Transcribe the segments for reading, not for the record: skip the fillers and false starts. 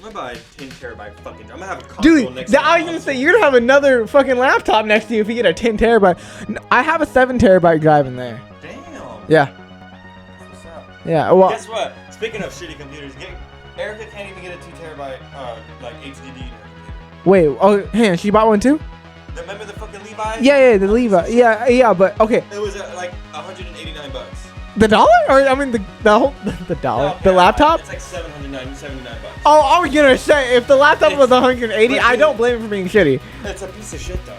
I'm gonna buy a 10 terabyte fucking. I'm gonna have a console next to me. I was gonna say you're gonna have another fucking laptop next to you if you get a 10 terabyte. I have a 7 terabyte drive in there. Damn. Yeah. What's up? Yeah. Well. Guess what? Speaking of shitty computers, Erica can't even get a 2 terabyte like HDD. Wait. Oh, hang on. She bought one too? Remember the fucking Levi? Yeah. The Levi. Yeah. But okay. It was like $189. The dollar? Or I mean the whole the dollar. No, the laptop? It's like $79. Oh, I was gonna say if the laptop was 180, I don't blame it for being shitty. It's a piece of shit though.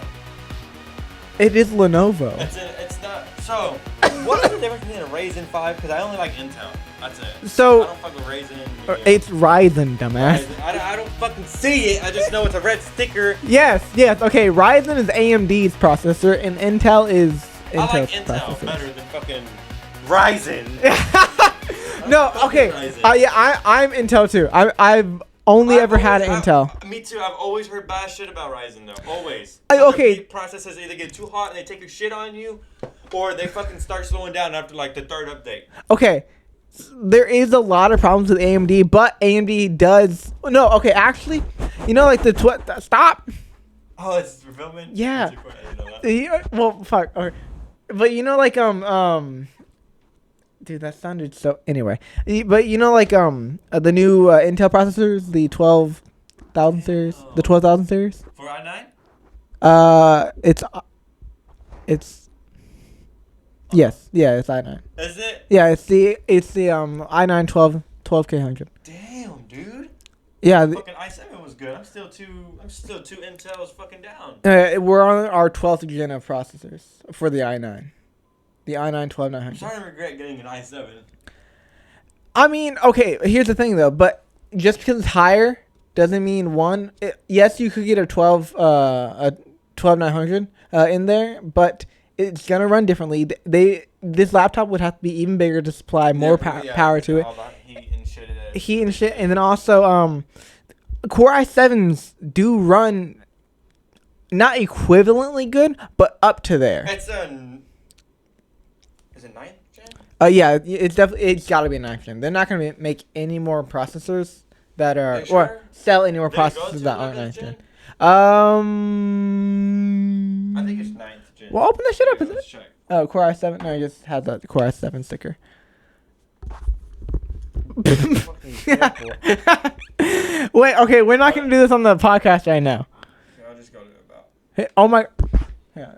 It is Lenovo. It's not. So, what is the difference between a Ryzen 5? Because I only like Intel. That's it. So, I don't fuck with Ryzen. It's Ryzen, dumbass. Ryzen. I don't fucking see it. I just know it's a red sticker. Yes. Okay, Ryzen is AMD's processor, and Intel is Intel's I like Intel processor. better than fucking Ryzen. No, okay. Yeah, I'm Intel too. I've only ever had an Intel. Me too. I've always heard bad shit about Ryzen though. Always. Okay. The processors either get too hot and they take a shit on you, or they fucking start slowing down after like the 3rd update. Okay. There is a lot of problems with AMD, but AMD does. No, okay. Actually, you know, like stop. Oh, it's for filming. Yeah. I didn't know that. Well, fuck. Okay. But you know, like dude, that sounded so. Anyway, but you know, like the new Intel processors, the 12,000 series, the 12,000 series. For i9? It's. Yes, yeah, it's i9. Is it? Yeah, it's the i9 12K100. Damn, dude. Yeah. Fucking i7 was good. I'm still two Intels fucking down. We're on our 12th gen of processors for the i9. The i9 12900. I'm starting to regret getting an i7. I mean, okay, here's the thing though, but just because it's higher doesn't mean yes, you could get a 12900 in there, but it's gonna run differently. This laptop would have to be even bigger to supply more power to it. Heat and shit, and then also Core i7s do run not equivalently good, but up to there. Is it 9th gen? Yeah, it's got to be a 9th gen. They're not gonna make any more processors that are or sell any more processors that aren't 9th gen. I think it's 9th gen. Well, open that shit up. Yeah, Is let's it? check. Oh, Core i7. No, it just has the Core i7 sticker. Wait, okay, we're not gonna do this on the podcast right now. Yeah, I'll just go to about. Hey, oh my. Yeah.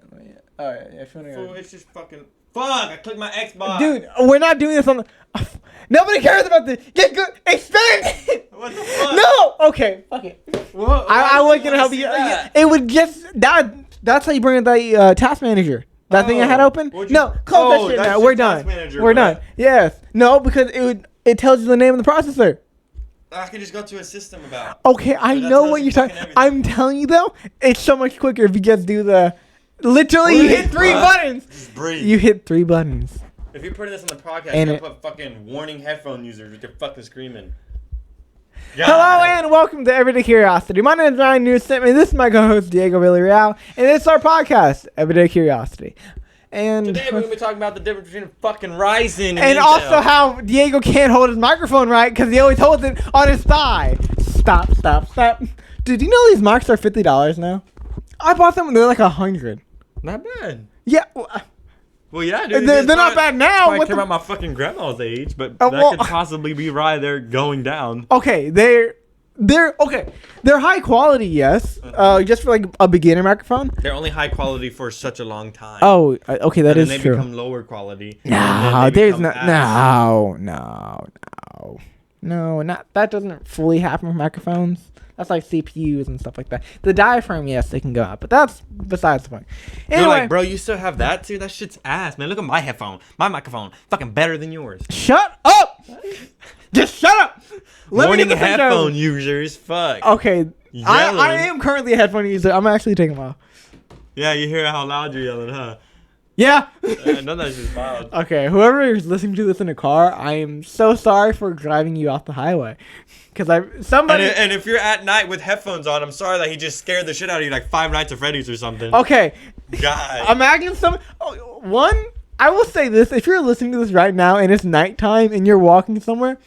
Oh yeah. If you wanna So it's just fucking. Fuck! I clicked my Xbox. Dude, we're not doing this on the. Nobody cares about this. Get good. Expand. What the fuck? No. Okay. Fuck it. What? I wasn't gonna help you. It would just that. That's how you bring in the task manager. That thing I had open. No, close that shit now. We're done. We're done. Yes. No, because it tells you the name of the processor. I can just go to a system about. Okay, I know what you're talking. I'm telling you though, it's so much quicker if you just do the. Literally, you hit 3 buttons. Just breathe. You hit 3 buttons. If you're putting this on the podcast, And you're gonna put fucking warning headphone users with your fucking screaming. God. Hello and welcome to Everyday Curiosity. My name is Ryan Newsom, and this is my co-host Diego Villarreal, and this is our podcast, Everyday Curiosity. And today we're gonna be talking about the difference between fucking Ryzen and also how Diego can't hold his microphone right because he always holds it on his thigh. Stop. Dude, do you know these mics are $50 now? I bought them and they're like $100. Not bad. Yeah. Well, yeah, dude. They're not bad now. I care about my fucking grandma's age, but that could possibly be right there going down. Okay, they're okay. They're high quality, yes. Just for like a beginner microphone. They're only high quality for such a long time. Oh, okay, that is true. And true. they become lower quality. No, there's not. No, not that doesn't fully happen with microphones. That's like CPUs and stuff like that. The diaphragm, yes, they can go out, but that's besides the point. Anyway, you're like, bro, you still have that too? That shit's ass, man. Look at my headphone, my microphone, fucking better than yours. Shut up! Just shut up! Warning headphone users, fuck. Okay, I am currently a headphone user. I'm actually taking them off. Yeah, you hear how loud you're yelling, huh? Yeah. I know that's just loud. Okay, whoever is listening to this in a car, I am so sorry for driving you off the highway. And if you're at night with headphones on, I'm sorry that he just scared the shit out of you like Five Nights at Freddy's or something. Okay. God. Imagine I will say this, if you're listening to this right now and it's nighttime and you're walking somewhere,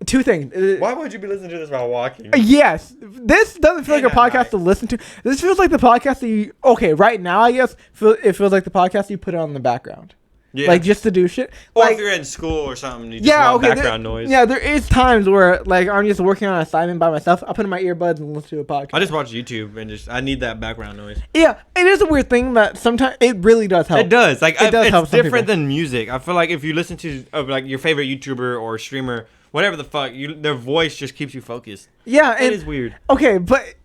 two things. Why would you be listening to this while walking? Yes. This doesn't feel like a podcast to listen to. This feels like the podcast that you... Okay, right now, I guess, it feels like the podcast you put on in the background. Yeah. Like, just to do shit. Or like, if you're in school or something, you just want background noise. Yeah, there is times where, like, I'm just working on an assignment by myself. I put in my earbuds and listen to a podcast. I just watch YouTube and I need that background noise. Yeah, it is a weird thing that sometimes it really does help. It does. Like, it does help. It's different than music. I feel like if you listen to, like, your favorite YouTuber or streamer, whatever the fuck, their voice just keeps you focused. Yeah. It is weird. Okay, but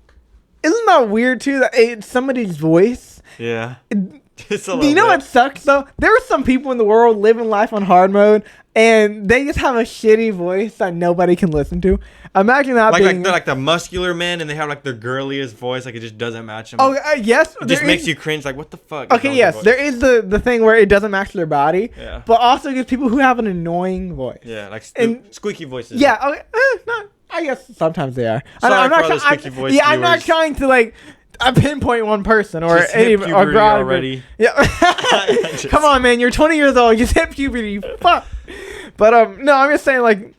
isn't that weird, too, that it's somebody's voice? Yeah. Do you know what sucks though? There are some people in the world living life on hard mode, and they just have a shitty voice that nobody can listen to. Imagine that like they're like the muscular men, and they have like their girliest voice, like it just doesn't match them. Oh yes, it just makes you cringe. Like what the fuck? Okay, yes, there is the thing where it doesn't match their body. Yeah. But also there's people who have an annoying voice. Yeah, like squeaky voices. Yeah. Okay. No, I guess sometimes they are. I'm not trying to like. I pinpoint one person or any or already. Yeah. Come on, man. You're 20 years old. You just hit puberty. Fuck. But no, I'm just saying like,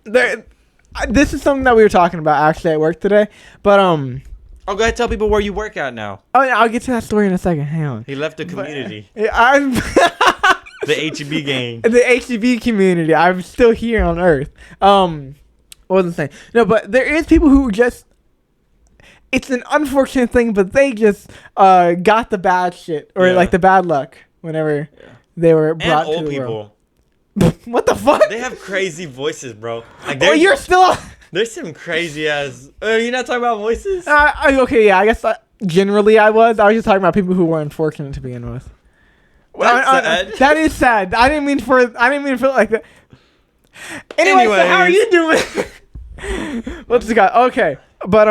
this is something that we were talking about actually at work today. But oh, go ahead, tell people where you work at now. Oh yeah, I'll get to that story in a second. Hang on. He left the community. I'm the HEB gang. The HEB community. I'm still here on Earth. What was I saying? No, but there is people who just. It's an unfortunate thing, but they just got the bad shit or like the bad luck whenever they were brought to the world. What the fuck? They have crazy voices, bro. Like you're still. There's some crazy ass. You're not talking about voices? Okay, yeah. I guess generally I was. I was just talking about people who were unfortunate to begin with. That's sad. That is sad. I didn't mean for like that. Anyway, so how are you doing? What's the guy? Okay. But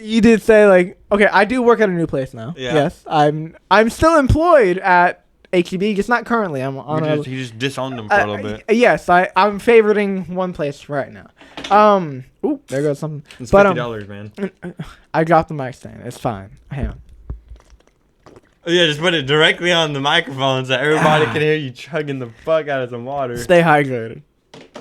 you did say like I do work at a new place now. Yeah. Yes, I'm still employed at HEB, just not currently. I'm on you just disowned them for a little bit. Yes, I'm favoriting one place right now. Ooh, there goes something. It's $50, man. I dropped the mic stand. It's fine. Hang on. Yeah, just put it directly on the microphone so everybody can hear you chugging the fuck out of some water. Stay hydrated.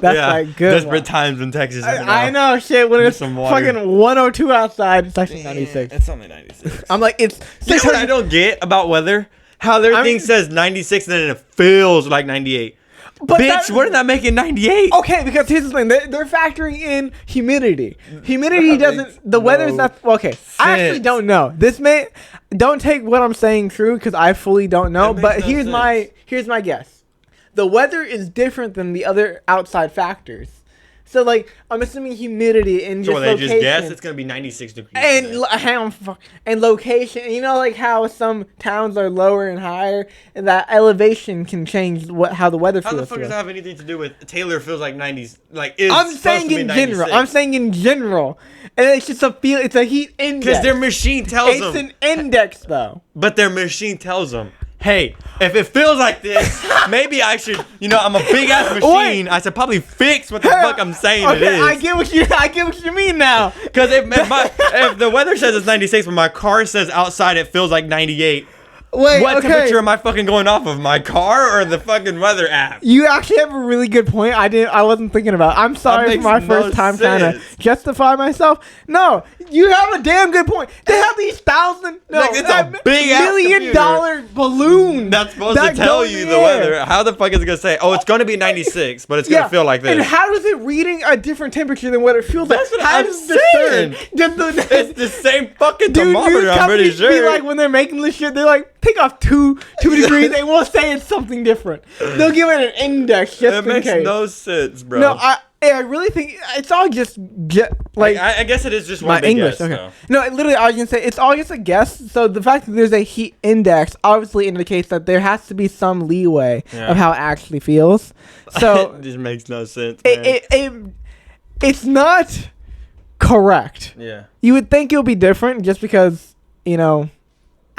That's like good. Desperate times in Texas. I know, shit. When it's fucking 102 outside, it's actually 96. It's only 96. I'm like, it's. You know what I don't get about weather? How their thing says 96 and then it feels like 98. But bitch, where did that make it 98? Okay, because here's the thing. They're factoring in humidity. Humidity doesn't. The weather's not. Okay, I actually don't know. Don't take what I'm saying true because I fully don't know. But here's my guess. The weather is different than the other outside factors. So, like, I'm assuming humidity and just location. So, they just guess it's going to be 96 degrees. And location. You know, like, how some towns are lower and higher, and that elevation can change how the weather feels. How the fuck does that have anything to do with Taylor feels like 90s? Like, I'm saying in general. I'm saying in general. And it's just it's a heat index. Because their machine tells them. It's an index, though. But their machine tells them. Hey, if it feels like this, maybe I should, I'm a big ass machine. I should probably fix what the fuck I'm saying it is. I get what you mean now. Because if the weather says it's 96, but my car says outside it feels like 98. What temperature am I fucking going off of? My car or the fucking weather app? You actually have a really good point. I wasn't thinking about. I'm sorry for my first time trying to justify myself. No, you have a damn good point. They have these it's a big $1 million balloon that's supposed to tell you the weather. How the fuck is it gonna say? Oh, it's gonna be 96, but it's gonna feel like this. And how is it reading a different temperature than what it feels like? That's what I'm saying. It's the same fucking thermometer. I'm pretty sure. Be like when they're making this shit, they're like. Take off two degrees. They won't say it's something different. They'll give it an index just in case. It makes no sense, bro. No, I really think it's all just like. I guess it is just one big English. Guess. Okay. So. No, literally, I was gonna say it's all just a guess. So the fact that there's a heat index obviously indicates that there has to be some leeway of how it actually feels. So it just makes no sense. It's not correct. Yeah. You would think it would be different just because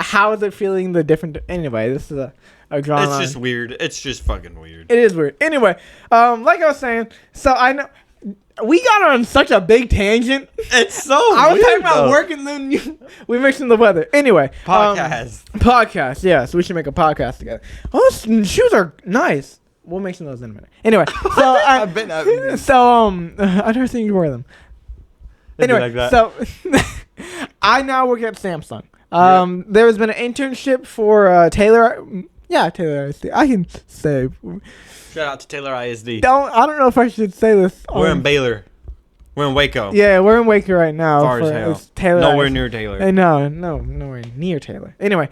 how is it feeling the different? Anyway, this is a drawn It's line. just weird. It's just fucking weird. It is weird. Anyway, like I was saying, so I know we got on such a big tangent. It's so I was weird, talking about work and then we mentioned the weather. Anyway, podcast. Podcast. Yeah, so we should make a podcast together. Oh, those shoes are nice. we'll mention those in a minute. Anyway, so I never seen you wear them. Anyway, like so I now work at Samsung. There has been an internship for Taylor. Yeah, Taylor ISD. I can say. Shout out to Taylor ISD. I don't know if I should say this. We're in Baylor. We're in Waco. Yeah, we're in Waco right now. Far as hell. Taylor nowhere ISD. near Taylor. Nowhere near Taylor. Anyway,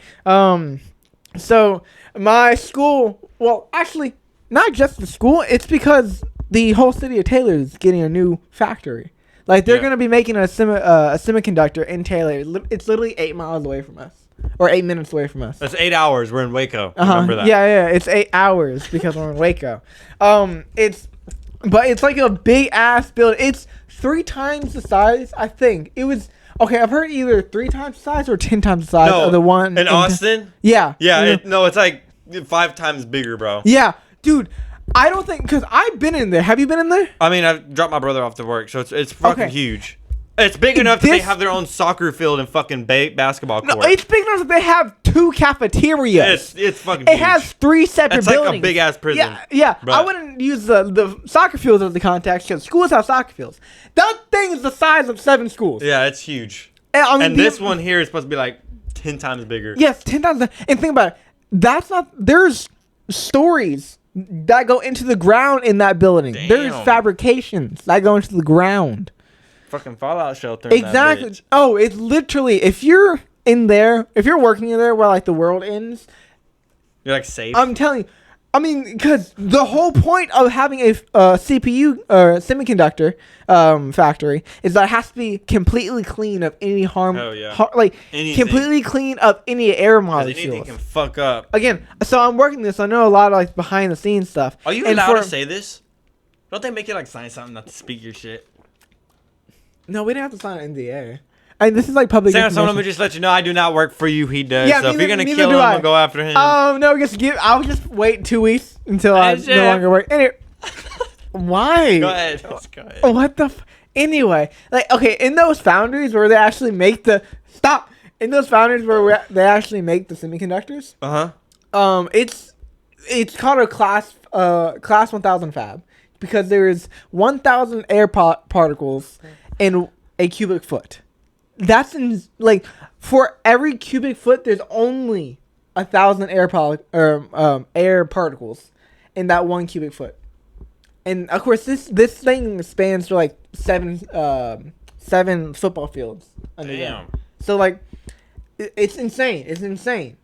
so my school. Well, actually, not just the school. It's because the whole city of Taylor is getting a new factory. Like they're gonna be making a semiconductor in Taylor. It's literally 8 miles away from us, or 8 minutes away from us. That's 8 hours. We're in Waco. Remember that? Yeah. It's 8 hours because we're in Waco. It's like a big ass building. It's 3 times the size. I think it was. Okay, I've heard either 3 times the size or 10 times the size of the one in Austin. Yeah. It's like 5 times bigger, bro. Yeah, dude. I don't think, because I've been in there. Have you been in there? I mean, I've dropped my brother off to work, so it's fucking huge. It's big enough that they have their own soccer field and fucking basketball court. No, it's big enough that they have 2 cafeterias. It's fucking huge. It has 3 separate buildings. It's like a big-ass prison. Yeah. I wouldn't use the soccer fields as the context, because schools have soccer fields. That thing is the size of 7 schools. Yeah, it's huge. And this one here is supposed to be like 10 times bigger. Yes, 10 times. And think about it. There's stories that go into the ground in that building. Damn. There's fabrications that go into the ground. Fucking fallout shelter. Exactly. Oh, it's literally, if you're in there, if you're working in there where like the world ends, you're like safe. I'm telling you. I mean, because the whole point of having a CPU or semiconductor factory is that it has to be completely clean of any harm. Oh, yeah. Completely clean of any air molecules. Anything can fuck up. Again, so I'm working this. I know a lot of like behind the scenes stuff. Are you allowed to say this? Don't they make you like sign something not to speak your shit? No, we didn't have to sign an NDA. And this is like public information. Let me just let you know I do not work for you. He does. Yeah, so if you're gonna kill him, I'll go after him. No, I'll just wait 2 weeks until I no longer work. Anyway, why? Go ahead. Go ahead. What the? Anyway, like in those foundries where they actually make the in those foundries where they actually make the semiconductors. It's called a class 1000 fab because there is 1,000 air particles in a cubic foot. That's for every cubic foot, there's only 1,000 air particles in that 1 cubic foot, and of course this thing spans for like 7 football fields. Damn. So it's insane. It's insane,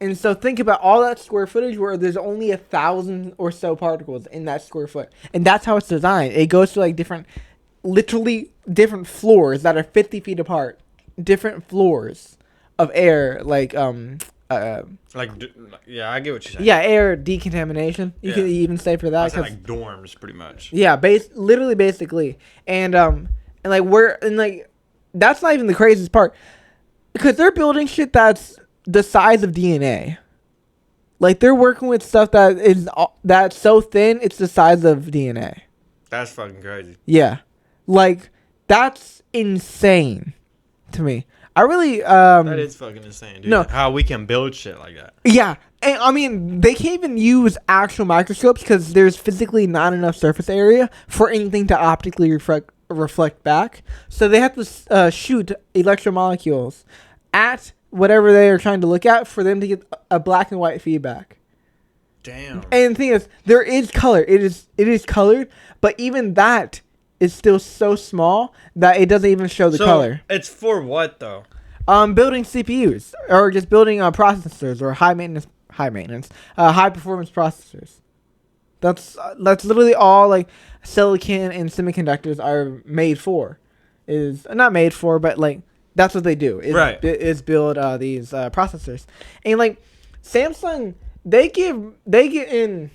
and so think about all that square footage where there's only 1,000 or so particles in that square foot, and that's how it's designed. It goes to like literally different floors that are 50 feet apart, different floors of air, I get what you're saying. Yeah, air decontamination. You can even say for that. Like dorms, pretty much. Yeah, basically, and that's not even the craziest part, because they're building shit that's the size of DNA. Like they're working with stuff that's so thin it's the size of DNA. That's fucking crazy. Yeah. Like, that's insane to me. I really that is fucking insane, dude. No. How we can build shit like that. Yeah. And I mean, they can't even use actual microscopes because there's physically not enough surface area for anything to optically reflect back. So they have to shoot electromolecules at whatever they are trying to look at for them to get a black and white feedback. Damn. And the thing is, there is color. It is colored, but even that is still so small that it doesn't even show the color. It's for what though? Building CPUs or just building processors or high performance processors. That's literally all like silicon and semiconductors are made for. Is not made for, but like that's what they do. Is build these processors. And like Samsung, they get in.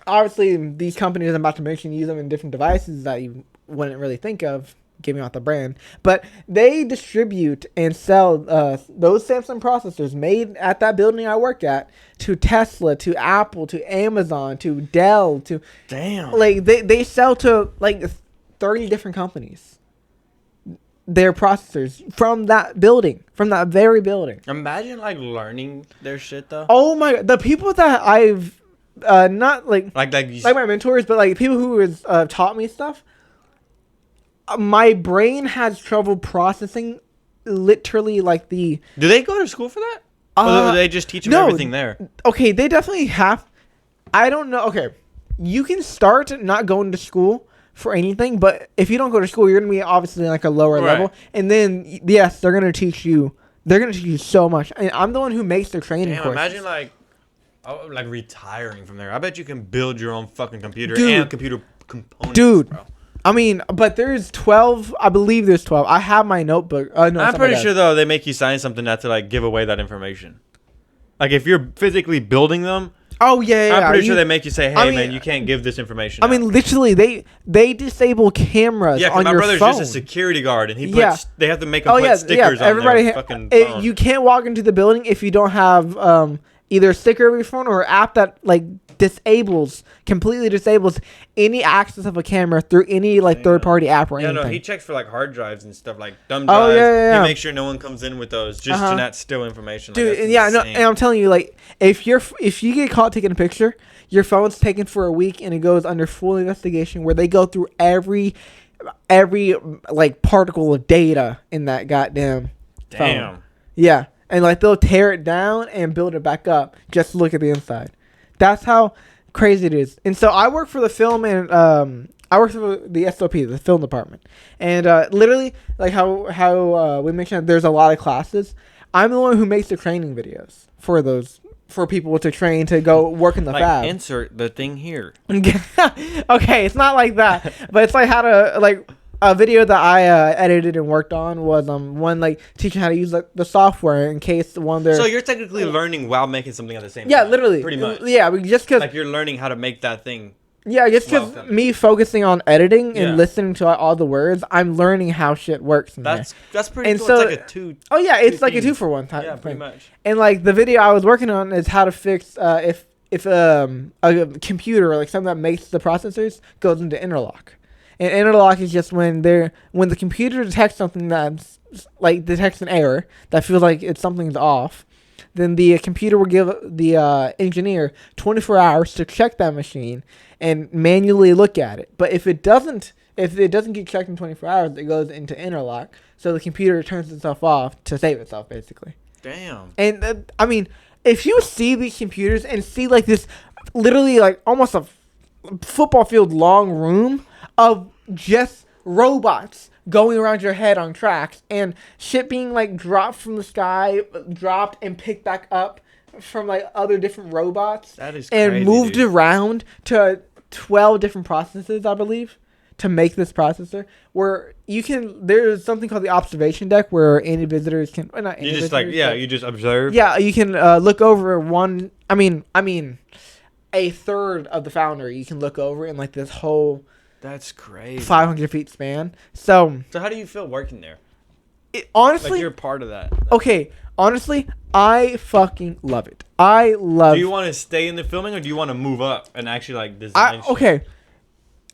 Obviously, these companies I'm about to mention use them in different devices that you wouldn't really think of, giving out the brand. But they distribute and sell those Samsung processors made at that building I work at to Tesla, to Apple, to Amazon, to Dell, to... Damn. Like, they sell to, like, 30 different companies their processors from that building, from that very building. Imagine, like, learning their shit, though. Oh, my... The people that I've not like my mentors, but like people who has taught me stuff. My brain has trouble processing literally like the. Do they go to school for that? Or do they just teach them everything there? Okay, they definitely have. I don't know. Okay, you can start not going to school for anything, but if you don't go to school, you're gonna be obviously like a lower level, and then yes, they're gonna teach you. They're gonna teach you so much. And I'm the one who makes their training courses. Imagine like retiring from there. I bet you can build your own fucking computer and computer components. Dude, bro. I mean, but there's 12. I believe there's 12. I have my notebook. No, I'm pretty sure though they make you sign something not to like give away that information. Like if you're physically building them. Oh yeah. I'm pretty sure they make you say, "Hey, man, you can't give this information." I mean, literally, they disable cameras on your phone. Yeah, my brother's just a security guard, and they have to make them put stickers on their fucking phone. You can't walk into the building if you don't have either a sticker of your phone or an app that like completely disables any access of a camera through any like third-party app or anything. Yeah, no, he checks for like hard drives and stuff, like thumb drives. Yeah. He makes sure no one comes in with those just to not steal information. Dude, and I'm telling you, like if you get caught taking a picture, your phone's taken for a week and it goes under full investigation where they go through every like particle of data in that goddamn phone. Yeah, and like they'll tear it down and build it back up just to look at the inside. That's how crazy it is. And so I work for the film and I work for the SOP, the film department. And literally, like how we mentioned, there's a lot of classes. I'm the one who makes the training videos for people to train to go work in the fab. Insert the thing here. Okay, it's not like that, but it's like how to like. A video that I edited and worked on was one like teaching how to use like the software in case one there. So you're technically learning while making something at the same time. Yeah, literally, pretty much. Yeah, just because like you're learning how to make that thing. Yeah, just because me focusing on editing and listening to all the words, I'm learning how shit works. That's pretty cool. So, it's like a two. Oh yeah, it's like a 2-for-1 type. Yeah, pretty much. And like the video I was working on is how to fix if a computer or like something that makes the processors goes into interlock. And interlock is just when the computer detects something that's like detects an error that feels like something's off, then the computer will give the engineer 24 hours to check that machine and manually look at it. But if it doesn't get checked in 24 hours, it goes into interlock. So the computer turns itself off to save itself, basically. Damn. And I mean, if you see these computers and see like this, literally like almost a football field long room of just robots going around your head on tracks and shit being like dropped from the sky, dropped and picked back up from like other different robots. That is crazy, and moved around to 12 different processes, I believe, to make this processor. Where there's something called the observation deck where any visitors can. Not any you just visitors, you just observe. Yeah, you can look over one. I mean, a third of the foundry you can look over in like this whole. That's crazy. 500 feet span. So how do you feel working there? Honestly, like you're part of that. Okay, honestly, I fucking love it. I love. Do you want to stay in the filming or do you want to move up and actually like design? Okay,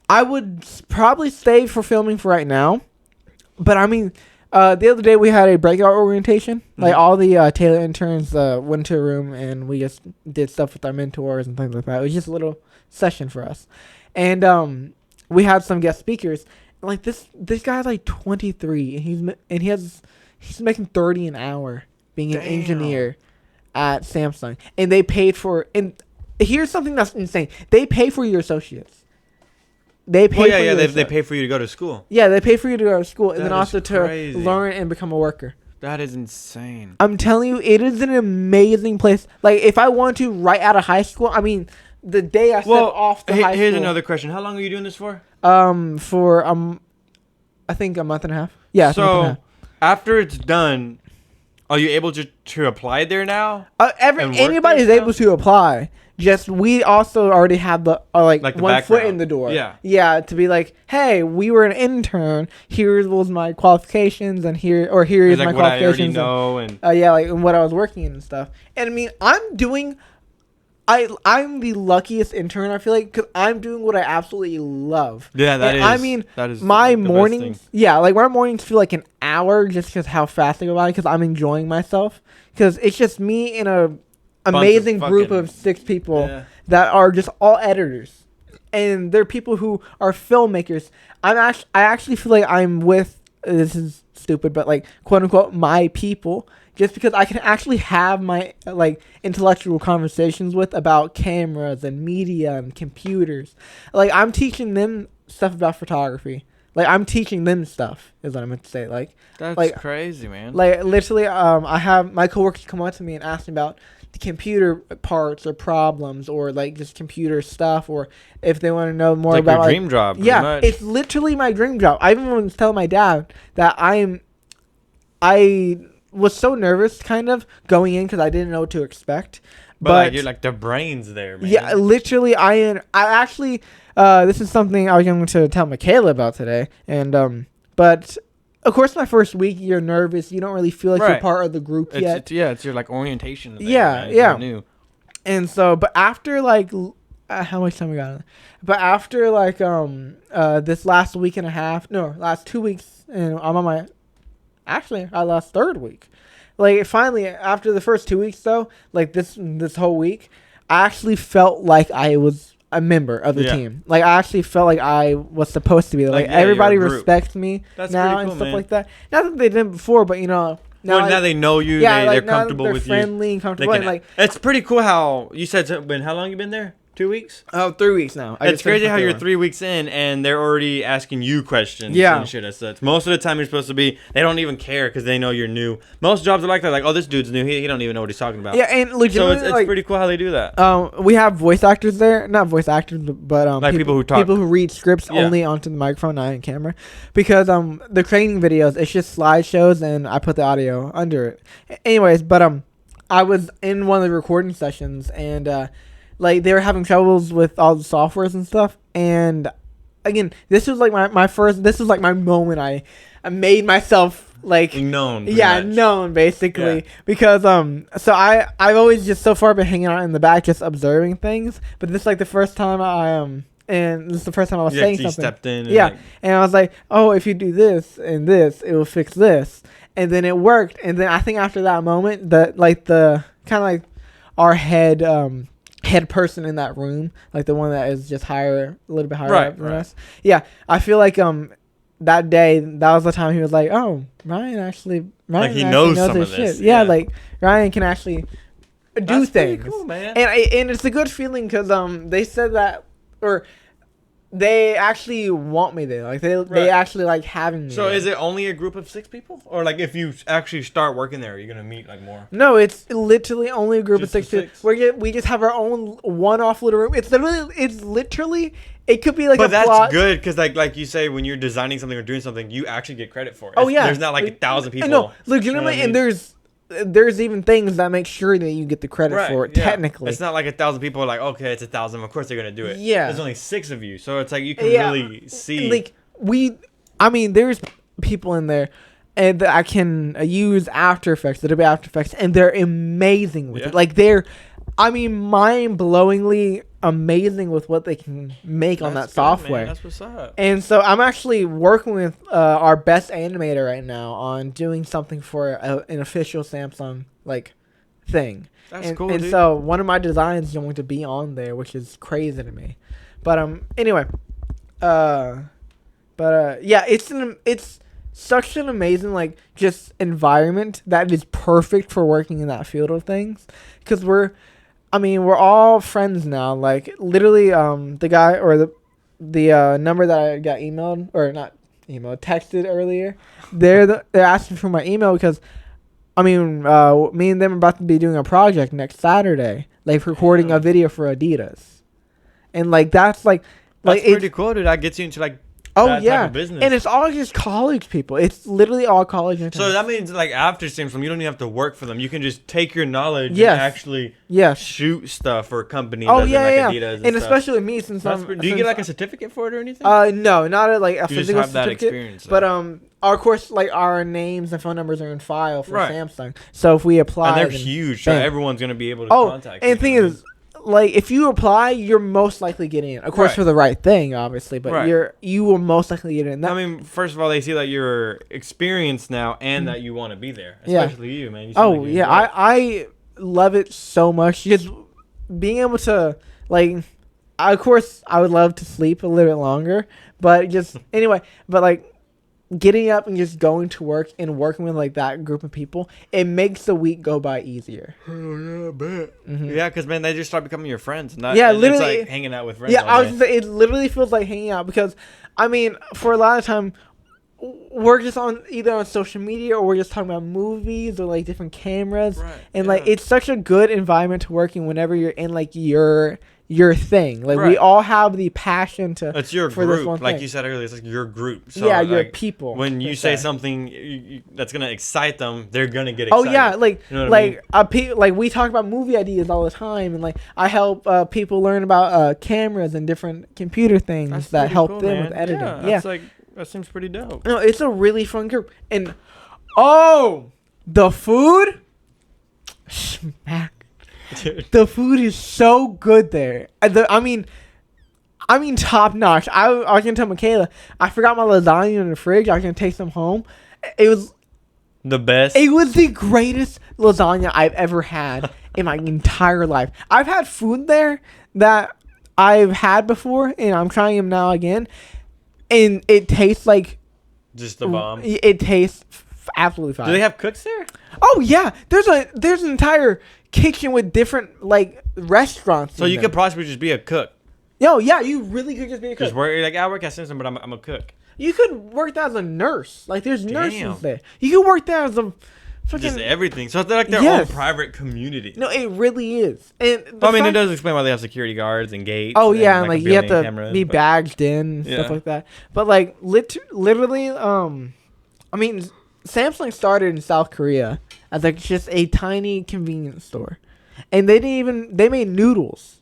I would probably stay for filming for right now, but I mean, the other day we had a breakout orientation. Mm-hmm. Like all the Taylor interns went to a room and we just did stuff with our mentors and things like that. It was just a little session for us, and we had some guest speakers. Like this guy's like 23 and he's making $30 an hour being an engineer at Samsung, and they paid for. And here's something that's insane: they pay for your associates. They pay. They pay for you to go to school. Yeah, they pay for you to go to school, and then also to learn and become a worker. That is insane. I'm telling you, it is an amazing place. Like if I want to right out of high school, I mean. The day I stepped off the high school. Here's another question. How long are you doing this for? For I think a month and a half. Yeah. So after it's done, are you able to apply there now? Anybody is able to apply. Just we also already have the like one background. Foot in the door. Yeah. Yeah. To be like, hey, we were an intern. Here was my qualifications, and here is my qualifications. What I already know and what I was working in and stuff. And I mean, I'm the luckiest intern, I feel like, because I'm doing what I absolutely love. Yeah, that is my mornings. Yeah, like my mornings feel like an hour just because how fast I go by, because I'm enjoying myself. Because it's just me in amazing group of 6 people that are just all editors, and they're people who are filmmakers. I actually feel like I'm with, this is stupid, but like quote unquote my people, just because I can actually have my like intellectual conversations with about cameras and media and computers. Like I'm teaching them stuff about photography. Like I'm teaching them stuff is what I meant to say. Like that's like, crazy, man. Like literally, I have my coworkers come up to me and ask me about the computer parts or problems or like just computer stuff, or if they want to know more like about your dream job. Yeah, much. It's literally my dream job. I even was telling my dad that I was so nervous kind of going in because I didn't know what to expect. But like, you're like the brains there, man. Yeah, literally, I actually, this is something I was going to tell Michaela about today, and but of course, my first week, you're nervous. You don't really feel like you're part of the group yet. It's your like orientation. Thing, yeah. New. And so, but after like, how much time we got? But after like this last week and a half, no, last 2 weeks, and I'm on my, actually, our last 3rd week. Like finally, after the first 2 weeks though, like this whole week, I actually felt like I was a member of the team. Like I actually felt like I was supposed to be. Like everybody respects me now and stuff like that. Not that they didn't before, but you know. Now they know you. Yeah, they're comfortable with you. They're friendly and comfortable. And like it's pretty cool how you said. How long you been there? 2 weeks? Oh, 3 weeks now. It's crazy how you're 3 weeks in and they're already asking you questions and shit as such. Most of the time you're supposed to be, they don't even care because they know you're new. Most jobs are like that, like, oh, this dude's new. He don't even know what he's talking about. Yeah, and legitimately, so it's pretty cool how they do that. We have voice actors there. Not voice actors, but like people who talk. People who read scripts only onto the microphone, not in camera. Because the training videos, it's just slideshows and I put the audio under it. Anyways, but I was in one of the recording sessions and like they were having troubles with all the softwares and stuff, and again, this was like my first. This was like my moment. I made myself like known. Known basically because So I've always just so far been hanging out in the back, just observing things. But this is like the first time and this is the first time I was saying something. Stepped in. And I was like, oh, if you do this and this, it will fix this, and then it worked. And then I think after that moment, the kind of like our head person in that room, like the one that is just a little bit higher up than us. Yeah, I feel like that day, that was the time he was like, oh, Ryan like he knows some of this shit. Yeah, like Ryan can actually do things. Pretty cool, man. And it's a good feeling because they said that, or they actually want me there. Like they actually like having me. So there. Is it only a group of 6 people, or like if you actually start working there, are you gonna meet like more? No, it's literally only a group of 6 people. We just have our own one-off little room. It's literally. It could be like but that's good because like you say, when you're designing something or doing something, you actually get credit for it. Oh yeah, there's not like 1,000 people. No, legitimately, you know what I mean? And there's even things that make sure that you get the credit for it. Technically, it's not like 1,000 people are like, okay, it's 1,000. Of course they're gonna do it. Yeah, there's only 6 of you, so it's like you can really see. Like there's people in there, and that I can use After Effects, Adobe After Effects, and they're amazing with it. Like they're, mind-blowingly amazing with what they can make on that software. Man. That's what's up. And so I'm actually working with our best animator right now on doing something for an official Samsung like thing. That's cool. And so one of my designs is going to be on there, which is crazy to me. But anyway, yeah, it's such an amazing like just environment that is perfect for working in that field of things because we're all friends now. Like literally, the guy or the number that I got emailed or not emailed, texted earlier. They're asking for my email because, me and them are about to be doing a project next Saturday, like recording a video for Adidas, and like that's pretty cool, dude. That gets you into like. Oh yeah, type of business. And it's all just college people. It's literally all college. So that means like after Samsung, you don't even have to work for them. You can just take your knowledge and actually shoot stuff for a company. Oh yeah. And especially me, since do you get like a certificate for it or anything? No, not a physical just have certificate. That experience, but of course, like our names and phone numbers are in file for Samsung. So if we apply, and they're huge, so everyone's gonna be able to contact. And the thing is, like if you apply, you're most likely getting in. Of course, for the right thing, obviously, but you will most likely get in. First of all, they see that you're experienced now and that you want to be there, especially you, man. You love it so much. Just being able to like, of course, I would love to sleep a little bit longer, but just anyway, but like. Getting up and just going to work and working with like that group of people, it makes the week go by easier. Oh yeah, I bet. Mm-hmm. Yeah, because man, they just start becoming your friends. And literally, it's like hanging out with friends. Yeah, I was just, it literally feels like hanging out because, I mean, for a lot of time, we're just on either on social media or we're just talking about movies or like different cameras, right, and like it's such a good environment to work in whenever you're in like your thing. Like we all have the passion to. It's your for group, this one like thing. You said earlier. It's like your group. So yeah, your like, people. When you say something that's gonna excite them, they're gonna get excited. Oh yeah, like you know what I mean? Like we talk about movie ideas all the time, and like I help people learn about cameras and different computer things that help cool, them man. With editing. Yeah, that's like that seems pretty dope. No, it's a really fun group, and the food, smack. The food is so good there. I mean, top notch. I was gonna tell Michaela, I forgot my lasagna in the fridge. I was gonna take some home. It was the best. It was the greatest lasagna I've ever had in my entire life. I've had food there that I've had before, and I'm trying them now again, and it tastes like just the bomb. It tastes absolutely fine. Do they have cooks there? Oh yeah, there's an entire kitchen with different like restaurants. So you could possibly just be a cook. Yo, yeah, you really could just be a cook. Just work like I work at Simpson, but I'm a cook. You could work there as a nurse. Like there's nurses there. You could work there as a fucking just everything. So they're like their own private community. No, it really is. And I mean, it does explain why they have security guards and gates. Oh yeah, and like you have to be badged in and stuff like that. But like literally, I mean, Samsung started in South Korea as like just a tiny convenience store, and they made noodles.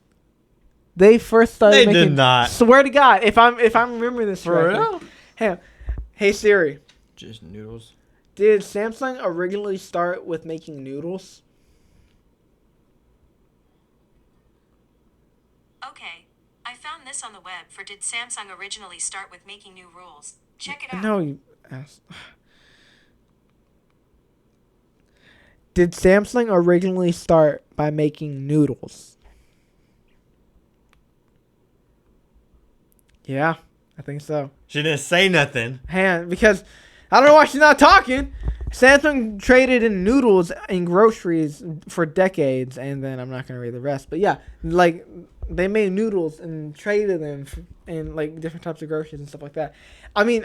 They first started making. They did not. Swear to God, if I'm remembering this correctly. Hey Siri. Just noodles. Did Samsung originally start with making noodles? Okay, I found this on the web for did Samsung originally start with making new rules? Check it out. No, you asked. Did Samsung originally start by making noodles? Yeah, I think so. She didn't say nothing. Because I don't know why she's not talking. Samsung traded in noodles and groceries for decades, and then I'm not going to read the rest. But yeah, like they made noodles and traded them in like different types of groceries and stuff like that. I mean,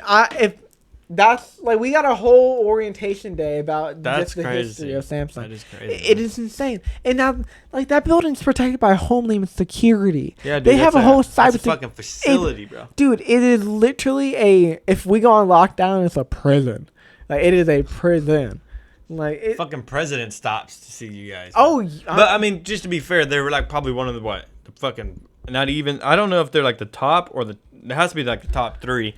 that's like we got a whole orientation day about just the history of Samsung. That is crazy. It is insane. And now, like that building's protected by Homeland Security. Yeah, dude, they have a whole cyber fucking facility, bro. Dude, it is literally if we go on lockdown, it's a prison. Like it is a prison. Like fucking president stops to see you guys. Oh, but I mean, just to be fair, they were like probably one of the fucking not even. I don't know if they're like the top or it has to be like the top 3.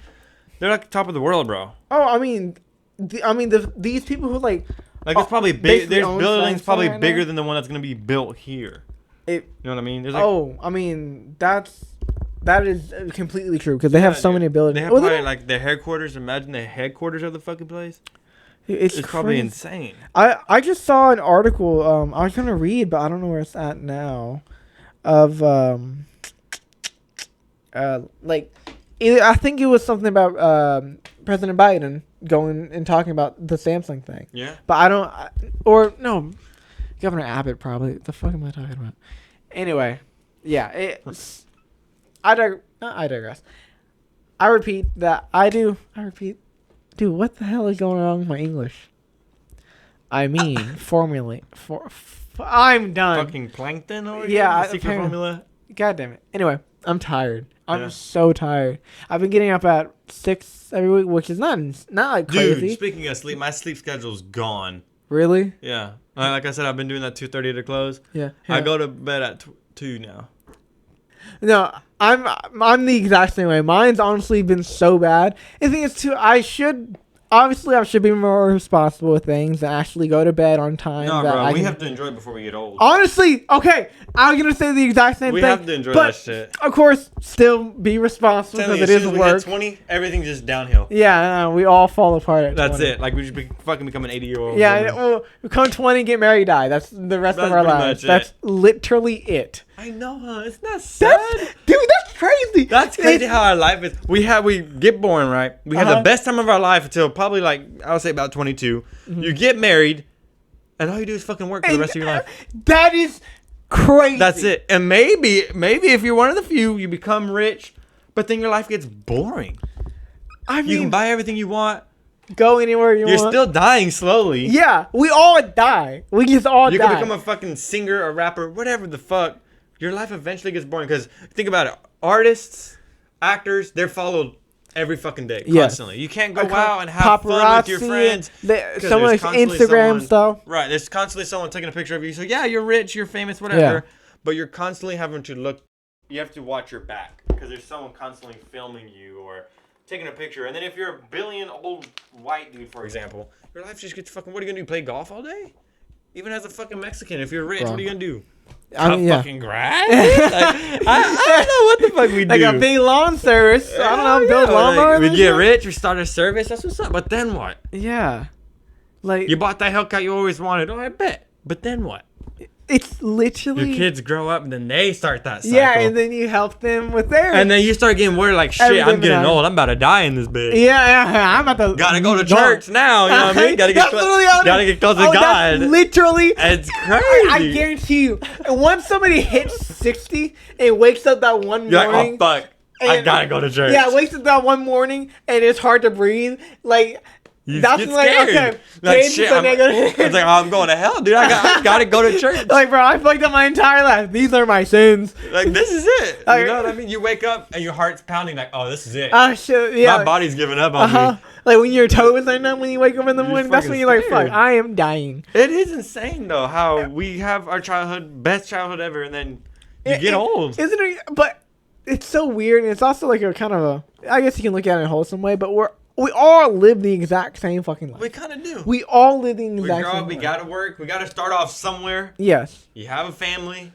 They're like the top of the world, bro. Oh, I mean, these people who like it's probably big. There's buildings probably bigger than the one that's gonna be built here. You know what I mean? I mean that is completely true because they have so many buildings. They have probably like their headquarters. Imagine the headquarters of the fucking place. It's probably insane. I just saw an article. I was gonna read, but I don't know where it's at now. Of I think it was something about President Biden going and talking about the Samsung thing. Yeah. But Governor Abbott probably. The fuck am I talking about? Anyway, yeah. I digress. I repeat. Dude, what the hell is going on with my English? I mean, I'm done. Fucking plankton over here? Yeah. Secret formula? God damn it. Anyway, I'm tired. I'm so tired. I've been getting up at 6 every week, which is not like crazy. Dude, speaking of sleep, my sleep schedule's gone. Really? Yeah. Like I said, I've been doing that 2:30 to close. Yeah. I go to bed at 2 now. No, I'm the exact same way. Mine's honestly been so bad. I think it's too. obviously I should be more responsible with things and actually go to bed on time. No, bro, we have to enjoy it before we get old. Honestly, okay, I was gonna say the exact same thing. We have to enjoy that shit. Of course, still be responsible because it is work. We hit 20, everything's just downhill. Yeah, we all fall apart at 20. That's it. Like we just fucking become an 80-year-old. Yeah, well, become 20, get married, die. That's the rest of our lives. That's literally it. I know, huh? It's not sad. Dude, that's crazy. That's crazy how our life is. We get born, right? We have the best time of our life until probably I would say about 22. Mm-hmm. You get married, and all you do is fucking work for the rest of your life. That is crazy. That's it. And maybe if you're one of the few, you become rich, but then your life gets boring. I mean, you can buy everything you want. Go anywhere you want. You're still dying slowly. Yeah, we all die. We just all die. You can become a fucking singer, a rapper, whatever the fuck. Your life eventually gets boring because think about it. Artists, actors, they're followed every fucking day, constantly. You can't go out and have fun with your friends. Someone's Instagram stuff. Right, there's constantly someone taking a picture of you. So yeah, you're rich, you're famous, whatever. Yeah. But you're constantly having to look. You have to watch your back because there's someone constantly filming you or taking a picture. And then if you're a billion old white dude, for example, your life just gets fucking. What are you gonna do? Play golf all day? Even as a fucking Mexican, if you're rich, what are you gonna do? Fucking grass? I don't know what the fuck we do. Like a big lawn service. I don't know, build lawnmowers. We get rich, we start a service. That's what's up. But then what? Yeah. Like you bought that Hellcat you always wanted. Oh, I bet. But then what? It's literally your kids grow up and then they start that cycle. Yeah, and then you help them with theirs. And then you start getting worried like, shit, I'm getting old. I'm about to die in this bitch. Yeah, I'm about to. Gotta go to church now. You know what I mean? Gotta get close to God. That's literally. It's crazy. I guarantee you. Once somebody hits 60 and wakes up that one morning. You're like, oh fuck, I gotta go to church. Yeah, wakes up that one morning and it's hard to breathe. Like. That's like scared. Okay. Like shit, it's like I'm going to hell, dude. I gotta go to church. Like, bro, I fucked up my entire life. These are my sins. Like, this is it. You know what I mean? You wake up and your heart's pounding. Like, oh, this is it. Shit, yeah. My body's giving up on me. Like when your toes are numb when you wake up in the morning. That's when you're like, fuck, I am dying. It is insane though how we have our best childhood ever, and then you get old. Isn't it? But it's so weird, and it's also like a kind of a. I guess you can look at it in a wholesome way, but we all live the exact same fucking life. We kind of do. We all live the exact same life. We got to work. We got to start off somewhere. Yes. You have a family.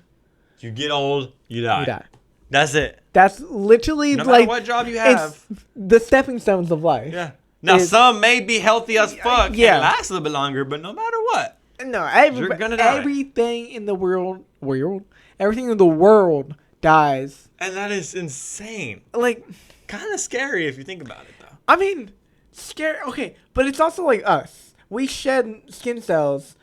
You get old. You die. That's it. That's literally no matter what job you have. It's the stepping stones of life. Yeah. Now, some may be healthy as fuck. Yeah. And last a little bit longer, but no matter what. No, you're gonna die. Everything in the world, everything in the world dies. And that is insane. Like, kind of scary if you think about it. I mean, scary. Okay, but it's also like us. We shed skin cells.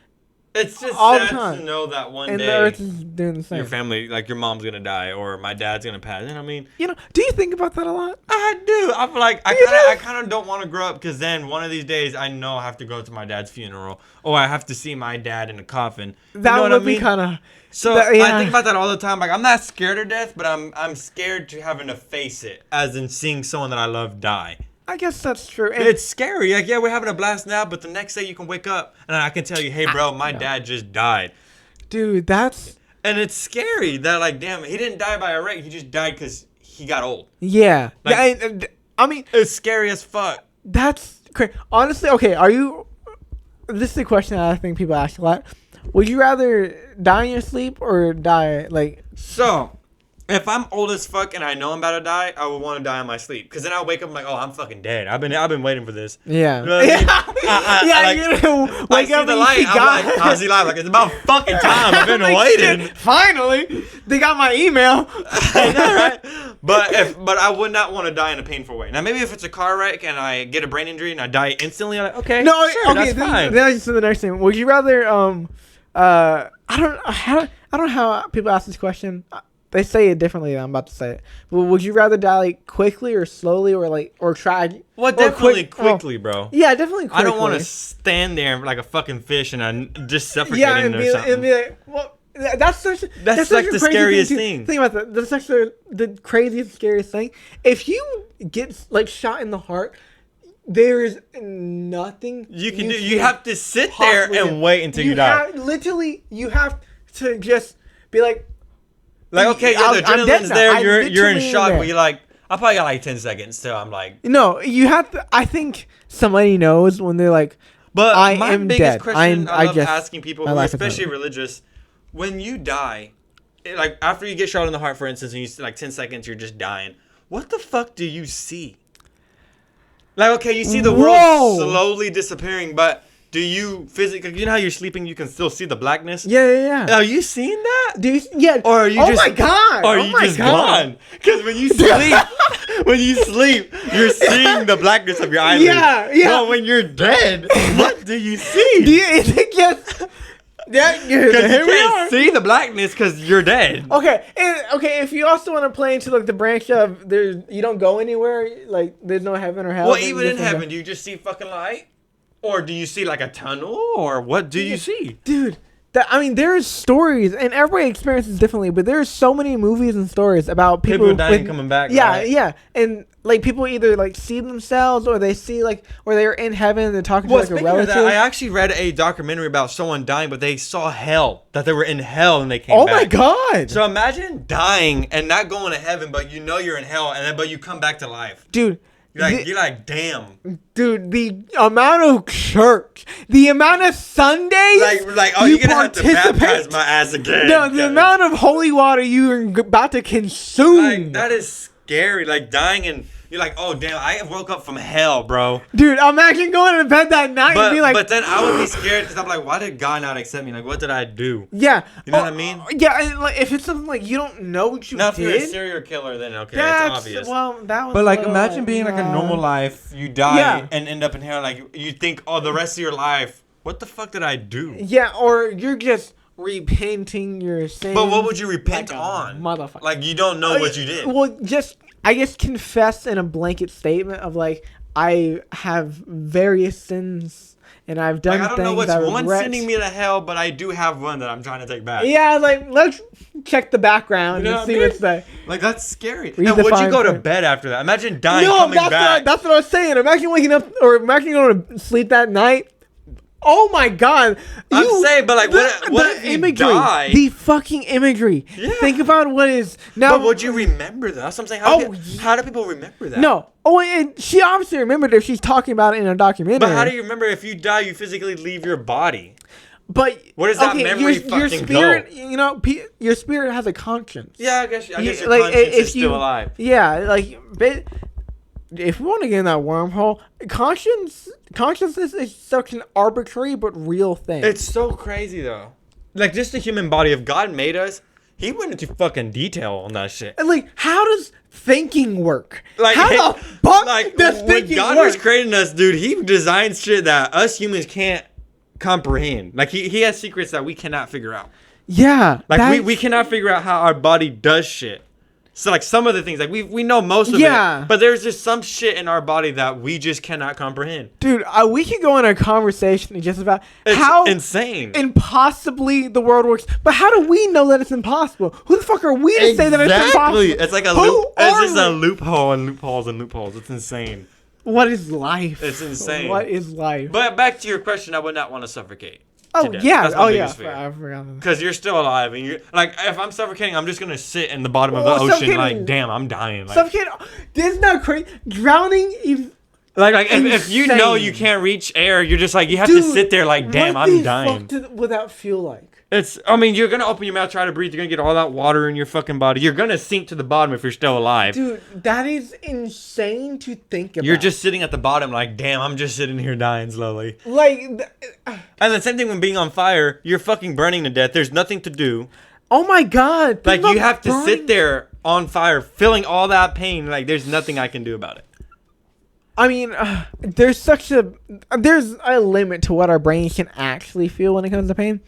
It's just all sad the time to know that one and day the Earth is doing the same. Your family, like your mom's gonna die or my dad's gonna pass. You know what I mean? Do you think about that a lot? I do. I feel like I kind of don't want to grow up because then one of these days I know I have to go to my dad's funeral or I have to see my dad in a coffin. That would be kind of. So I think about that all the time. Like I'm not scared of death, but I'm scared to having to face it, as in seeing someone that I love die. I guess that's true. And it's scary. Like, yeah, we're having a blast now, but the next day you can wake up and I can tell you, hey, bro, my dad just died. Dude, that's... And it's scary that, like, damn, he didn't die by a wreck. He just died because he got old. Yeah. Like, I mean... It's scary as fuck. That's crazy. Honestly, okay, are you... This is a question that I think people ask a lot. Would you rather die in your sleep or die, like... So... If I'm old as fuck and I know I'm about to die, I would want to die in my sleep. Because then I'll wake up and I'm like, oh, I'm fucking dead. I've been waiting for this. Yeah. You know what I mean? You're gonna wake up and you see God. I see light. Like, it's about fucking time. I've been waiting. Shit, finally, they got my email. I know, right? But I would not want to die in a painful way. Now, maybe if it's a car wreck and I get a brain injury and I die instantly, I'm like, okay, no, sure, that's fine. Then I just said the next thing. Would you rather, I don't know how people ask this question. They say it differently than I'm about to say it. But would you rather die like quickly or slowly or try? Well, definitely quickly, bro. Yeah, definitely quickly. I don't want to stand there like a fucking fish and I'm just suffocating or something. And be like, well, that's like the scariest thing. Think about that. That's actually the craziest, scariest thing. If you get like shot in the heart, there is nothing you can do. You have to sit there and wait until you die. Literally, you have to just be like. Like, okay, yeah, the adrenaline's there, you're in shock, but you're like, I probably got like 10 seconds till I'm like. No, you have to. I think somebody knows when they're like, but I my am biggest dead. question I love asking people, who, especially over. religious, when you die, like after you get shot in the heart, for instance, and you like 10 seconds, you're just dying. What the fuck do you see? Like, okay, you see the world slowly disappearing, but do you physically? You know how you're sleeping, you can still see the blackness. Yeah. Are you seeing that? Do you? Yeah. Or are you just? My god! Or are you just gone? Because when you sleep, you're seeing the blackness of your eyelids. Yeah. Well, when you're dead, what do you see? Do you think yes? Yeah, because you can't see the blackness because you're dead. Okay, if you also want to play into like the branch of you don't go anywhere, like there's no heaven or hell. Well, even in heaven, do you just see fucking light, or do you see like a tunnel, or what do you see, dude? There's stories, and everybody experiences differently, but there's so many movies and stories about people dying and coming back. Yeah, right? yeah, and like people either like see themselves, or they see like, or they're in heaven and they're talking to like a relative. Of that, I actually read a documentary about someone dying, but they saw hell, that they were in hell and they came back. Oh my god! So imagine dying and not going to heaven, but you know you're in hell, but you come back to life, dude. You're like, damn. Dude, the amount of church, the amount of Sundays, you're gonna have to baptize my ass again. No, the amount of holy water you're about to consume. Like, that is scary. Like dying and you're like, oh damn, I woke up from hell, bro. Dude, imagine going to bed that night and be like, but then I would be scared because I'm like, why did God not accept me? Like, what did I do? Yeah, you know what I mean? Yeah, and like if it's something like you don't know what you did. Now, if you're a serial killer, then okay, it's obvious. Well, that was. But like, imagine being like a normal life. You die and end up in hell. Like you think, oh, the rest of your life, what the fuck did I do? Yeah, or you're just repenting your sins. But what would you repent on? Motherfucker. Like you don't know what you did. Well, I guess confess in a blanket statement of like, I have various sins and I've done things. I don't know what's one sending me to hell, but I do have one that I'm trying to take back. Yeah, like let's check the background and see what's there. Like that's scary. And would you go to bed after that? Imagine dying coming back. That's what I was saying. Imagine waking up or imagine going to sleep that night. Oh my god! I'm saying, but like, what if you die? The fucking imagery. Yeah. Think about what is now. But would you remember that? That's what I'm saying. How do people remember that? No. Oh, and she obviously remembered if she's talking about it in a documentary. But how do you remember if you die? You physically leave your body. But where does that memory your spirit, go? You know, your spirit has a conscience. Yeah, I guess your conscience is still alive. Yeah, like. If we want to get in that wormhole, consciousness is such an arbitrary but real thing. It's so crazy though. Like just the human body. If God made us, He went into fucking detail on that shit. And like, how does thinking work? Like, how the fuck does thinking when God work? was creating us, dude, He designed shit that us humans can't comprehend. Like He has secrets that we cannot figure out. Yeah. Like we cannot figure out how our body does shit. So like some of the things, like we know most of it, but there's just some shit in our body that we just cannot comprehend. Dude, we could go in a conversation just about it's how insane, impossibly the world works. But how do we know that it's impossible? Who the fuck are we to say that it's impossible? It's like a loop. It's just a loophole and loopholes and loopholes. It's insane. What is life? It's insane. What is life? But back to your question, I would not want to suffocate. Oh yeah! I forgot. Because you're still alive, and you're like, if I'm suffocating, I'm just gonna sit in the bottom of the ocean, like, damn, I'm dying. Like, suffocating. This is not crazy. Drowning is like if you know you can't reach air, you're just like you have to sit there, like, damn, I'm dying. What would that feel like? You're gonna open your mouth, try to breathe. You're gonna get all that water in your fucking body. You're gonna sink to the bottom if you're still alive. Dude, that is insane to think about. You're just sitting at the bottom, like, damn, I'm just sitting here dying slowly. Like, and the same thing when being on fire. You're fucking burning to death. There's nothing to do. Oh my god! Like you have to sit there on fire, feeling all that pain. Like there's nothing I can do about it. I mean, there's a limit to what our brains can actually feel when it comes to pain.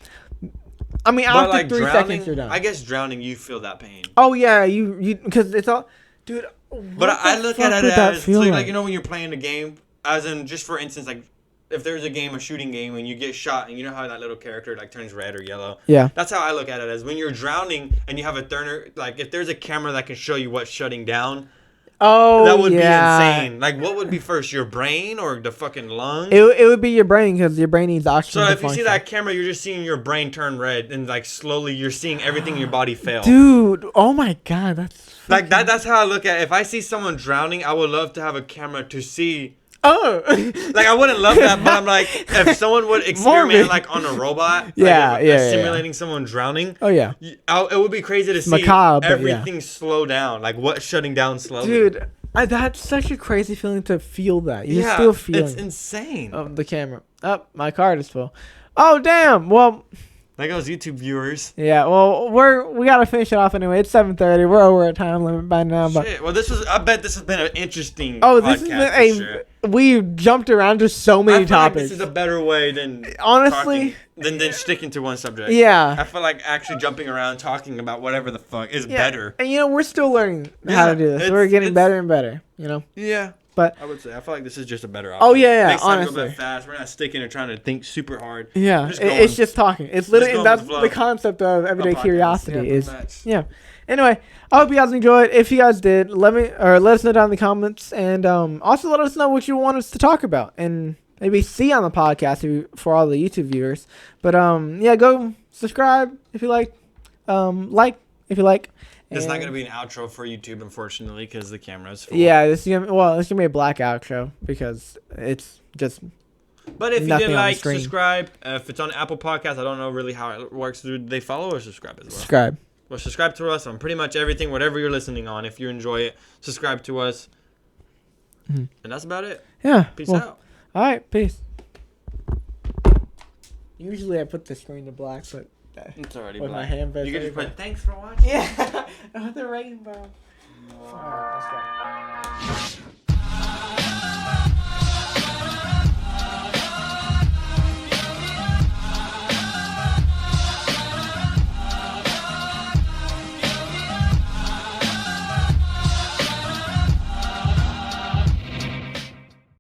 I mean, after like 3 seconds, you're done. I guess drowning, you feel that pain. Oh yeah, you because it's all, dude. But I look at it as like you know when you're playing a game, as in just for instance, like if there's a shooting game, and you get shot, and you know how that little character like turns red or yellow. Yeah. That's how I look at it, as when you're drowning and you have a turner. Like if there's a camera that can show you what's shutting down. Oh, that would yeah. be insane. Like, what would be first, your brain or the fucking lungs? It would be your brain because your brain needs oxygen. So if you see that camera, you're just seeing your brain turn red, and like slowly you're seeing everything in your body fail. Dude, oh my god, that's like that. That's how I look at it. If I see someone drowning, I would love to have a camera to see. Oh, like I wouldn't love that, but I'm like, if someone would experiment like on a robot, simulating someone drowning. Oh yeah, it would be crazy to see macabre, everything slow down, like what shutting down slowly. Dude, that's such a crazy feeling to feel that. You're still feeling. It's insane. Oh, the camera. Oh, my card is full. Oh damn. Well. There goes YouTube viewers. Yeah, well, we gotta finish it off anyway. It's 7:30. We're over our time limit by now. But shit. Well, I bet this has been an interesting. This has been we jumped around to so many topics. Like this is a better way than honestly than sticking to one subject. Yeah, I feel like actually jumping around talking about whatever the fuck is better. And we're still learning how to do this. We're getting better and better. Yeah. But I would say I feel like this is just a better option. Oh yeah, Makes honestly. go fast. We're not sticking and trying to think super hard. Yeah, it's just talking. It's literally that's the concept of everyday curiosity is. Yeah. Anyway, I hope you guys enjoyed. If you guys did, let us know down in the comments, and also let us know what you want us to talk about, and maybe see on the podcast for all the YouTube viewers. But go subscribe if you like, if you like. It's not gonna be an outro for YouTube, unfortunately, because the camera's full. Yeah, it's gonna be a black outro because it's just. But if you did like, subscribe. If it's on Apple Podcasts, I don't know really how it works. Do they follow or subscribe as well? Subscribe. Well, subscribe to us on pretty much everything, whatever you're listening on. If you enjoy it, subscribe to us. Mm-hmm. And that's about it. Yeah. Peace out. All right. Peace. Usually I put the screen to black, but. It's already with black. My hand you can just put thanks for watching. Yeah. With the rainbow. All right, let's go.